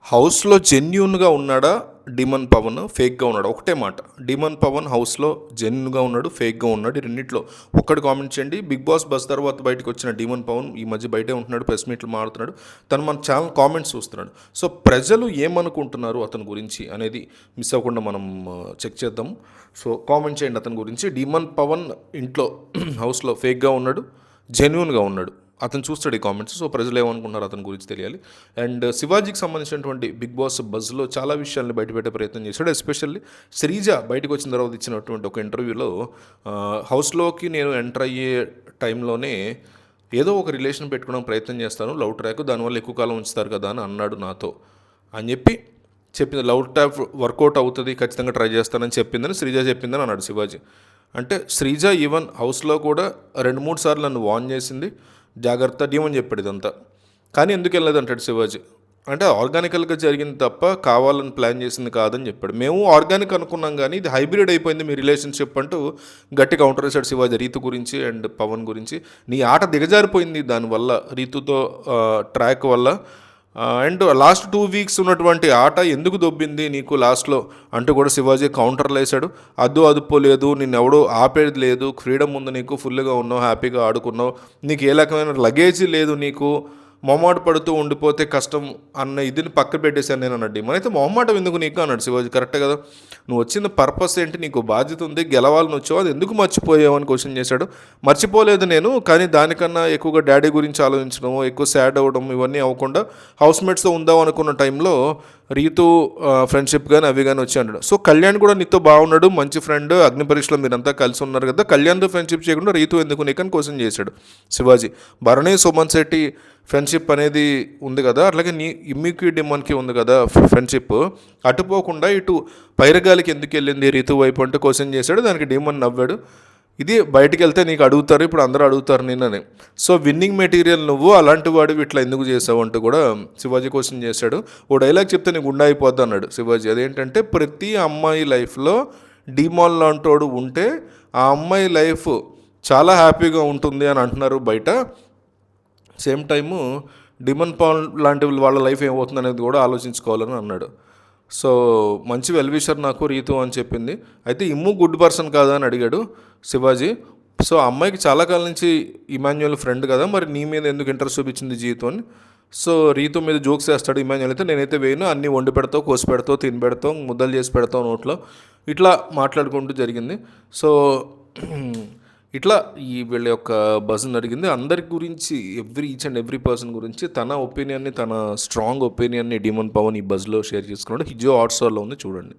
హౌస్‌లో జెన్యూన్‌గా ఉన్నాడా డిమన్ పవన్? ఫేక్‌గా ఉన్నాడా? ఒకటే మాట. డిమన్ పవన్ హౌస్‌లో జెన్యూన్‌గా ఉన్నాడు, ఫేక్‌గా ఉన్నాడు. ఈ రెండిట్లో ఒక్కటి కామెంట్ చేయండి. బిగ్ బాస్ బస్ తర్వాత బయటకొచ్చిన డిమన్ పవన్ ఈ మధ్య బయటే ఉంటున్నాడు. ప్రెస్ మీట్లు మాడుతున్నాడు. తను మన ఛానల్ కామెంట్స్ చూస్తున్నాడు. సో, ప్రజలు ఏమనుకుంటున్నారు అతని గురించి అనేది మిస్ అవ్వకుండా మనం చెక్ చేద్దాం. సో, కామెంట్ చేయండి అతని గురించి. డిమన్ పవన్ ఇంట్లో హౌస్‌లో ఫేక్‌గా ఉన్నాడు, జెన్యూన్‌గా ఉన్నాడు. అతను చూస్తాడు ఈ కామెంట్స్. సో, ప్రజలు ఏమనుకుంటున్నారు అతని గురించి తెలియాలి. అండ్ శివాజీకి సంబంధించినటువంటి బిగ్ బాస్ బజ్లో చాలా విషయాలను బయటపెట్టే ప్రయత్నం చేశాడు. ఎస్పెషల్లీ శ్రీజ బయటకు వచ్చిన తర్వాత ఇచ్చినటువంటి ఒక ఇంటర్వ్యూలో హౌస్లోకి నేను ఎంటర్ అయ్యే టైంలోనే ఏదో ఒక రిలేషన్ పెట్టుకోవడం ప్రయత్నం చేస్తాను, లవ్ ట్రాక్, దానివల్ల ఎక్కువ కాలం ఉంచుతారు కదా అని అన్నాడు నాతో అని చెప్పి చెప్పింది. లవ్ ట్రాక్ వర్కౌట్ అవుతుంది, ఖచ్చితంగా ట్రై చేస్తానని చెప్పిందని శ్రీజ చెప్పిందని అన్నాడు శివాజీ. అంటే శ్రీజ ఈవెన్ హౌస్లో కూడా 2-3 సార్లు నన్ను వార్న్ చేసింది, జాగ్రత్త డీమని చెప్పాడు ఇదంతా. కానీ ఎందుకు వెళ్ళలేదు అంటాడు శివాజీ. అంటే ఆర్గానికల్గా జరిగింది తప్ప కావాలని ప్లాన్ చేసింది కాదని చెప్పాడు. మేము ఆర్గానిక్ అనుకున్నాం కానీ ఇది హైబ్రిడ్ అయిపోయింది మీ రిలేషన్షిప్ అంటూ గట్టి కౌంటర్ వేశాడు శివాజీ రీతు గురించి అండ్ పవన్ గురించి. నీ ఆట దిగజారిపోయింది దానివల్ల, రీతుతో ట్రాక్ వల్ల. అండ్ లాస్ట్ 2 వీక్స్ ఉన్నటువంటి ఆట ఎందుకు దొబ్బింది నీకు లాస్ట్లో అంటూ కూడా శివాజీ కౌంటర్లు వేశాడు. అదుపు లేదు, నిన్ను ఎవడో ఆపేది లేదు, ఫ్రీడమ్ ఉంది నీకు, ఫుల్గా ఉన్నావు, హ్యాపీగా ఆడుకున్నావు, నీకు ఏ రకమైన లగేజీ లేదు, నీకు మొహమాట పడుతూ ఉండిపోతే కష్టం అన్న ఇదిని పక్క పెట్టేశాను నేను అన్నాడు. మనైతే మొహమాటం ఎందుకు నీకు అన్నాడు శివాజీ. కరెక్టే కదా, నువ్వు వచ్చిన పర్పస్ ఏంటి, నీకు బాధ్యత ఉంది, గెలవాలని వచ్చావు, అది ఎందుకు మర్చిపోయావు అని క్వశ్చన్ చేశాడు. మర్చిపోలేదు నేను, కానీ దానికన్నా ఎక్కువగా డాడీ గురించి ఆలోచించడం, ఎక్కువ సాడ్ అవ్వడం ఇవన్నీ అవ్వకుండా హౌస్మేట్స్తో ఉందాం అనుకున్న టైంలో రీతు ఫ్రెండ్షిప్ కానీ అవి కానీ వచ్చి అన్నాడు. సో కళ్యాణ్ కూడా నీతో బాగున్నాడు, మంచి ఫ్రెండ్, అగ్ని పరీక్షలో మీరంతా కలిసి ఉన్నారు కదా, కళ్యాణ్తో ఫ్రెండ్షిప్ చేయకుండా రీతు ఎందుకు నీకని క్వశ్చన్ చేశాడు శివాజీ. భరణి సుమన్ శెట్టి ఫ్రెండ్షిప్ అనేది ఉంది కదా, అట్లాగే మీకు డిమన్కి ఉంది కదా ఫ్రెండ్షిప్, అటుపోకుండా ఇటు పైరగాలికి ఎందుకు వెళ్ళింది రీతు వైపు అంటూ క్వశ్చన్ చేశాడు. దానికి డిమన్ నవ్వాడు. ఇది బయటికి వెళ్తే నీకు అడుగుతారు, ఇప్పుడు అందరూ అడుగుతారు నిన్ననే, సో విన్నింగ్ మెటీరియల్ నువ్వు, అలాంటి వాడివి ఇట్లా ఎందుకు చేసావు అంటూ కూడా శివాజీ క్వశ్చన్ చేశాడు. ఓ డైలాగ్ చెప్తే నీకు గుండా అయిపోద్ది అన్నాడు శివాజీ. అదేంటంటే ప్రతి అమ్మాయి లైఫ్లో డిమాన్ లాంటోడు ఉంటే ఆ అమ్మాయి లైఫ్ చాలా హ్యాపీగా ఉంటుంది అని అంటున్నారు బయట. సేమ్ టైము డిమన్ పవన్ లాంటి వాళ్ళ లైఫ్ ఏమవుతుంది అనేది కూడా ఆలోచించుకోవాలని అన్నాడు. సో మంచి వెల్విషర్ నాకు రీతు అని చెప్పింది. అయితే ఇమ్ము గుడ్ పర్సన్ కాదా అని అడిగాడు శివాజీ. సో ఆ అమ్మాయికి చాలా కాలం నుంచి ఇమాన్యుయల్ ఫ్రెండ్ కదా, మరి నీ మీద ఎందుకు ఇంట్రెస్ట్ చూపించింది జీతు అని. సో రీతు మీద జోక్స్ వేస్తాడు ఇమాన్యుయల్. అయితే నేనైతే వేయను, అన్నీ వండి పెడతావు, కోసి పెడతావు, తిని పెడతావు, ముద్దలు చేసి పెడతావు నోట్లో, ఇట్లా మాట్లాడుకుంటూ జరిగింది. సో ఇట్లా వీళ్ళ యొక్క బజన్ అడిగింది. అందరి గురించి ఈచ్ అండ్ ఎవ్రీ పర్సన్ గురించి తన ఒపీనియన్ని, తన స్ట్రాంగ్ ఒపీనియన్ని డిమన్ పవన్ ఈ బజ్లో షేర్ చేసుకున్నాడు. హిజో హాట్స్టార్లో ఉంది, చూడండి.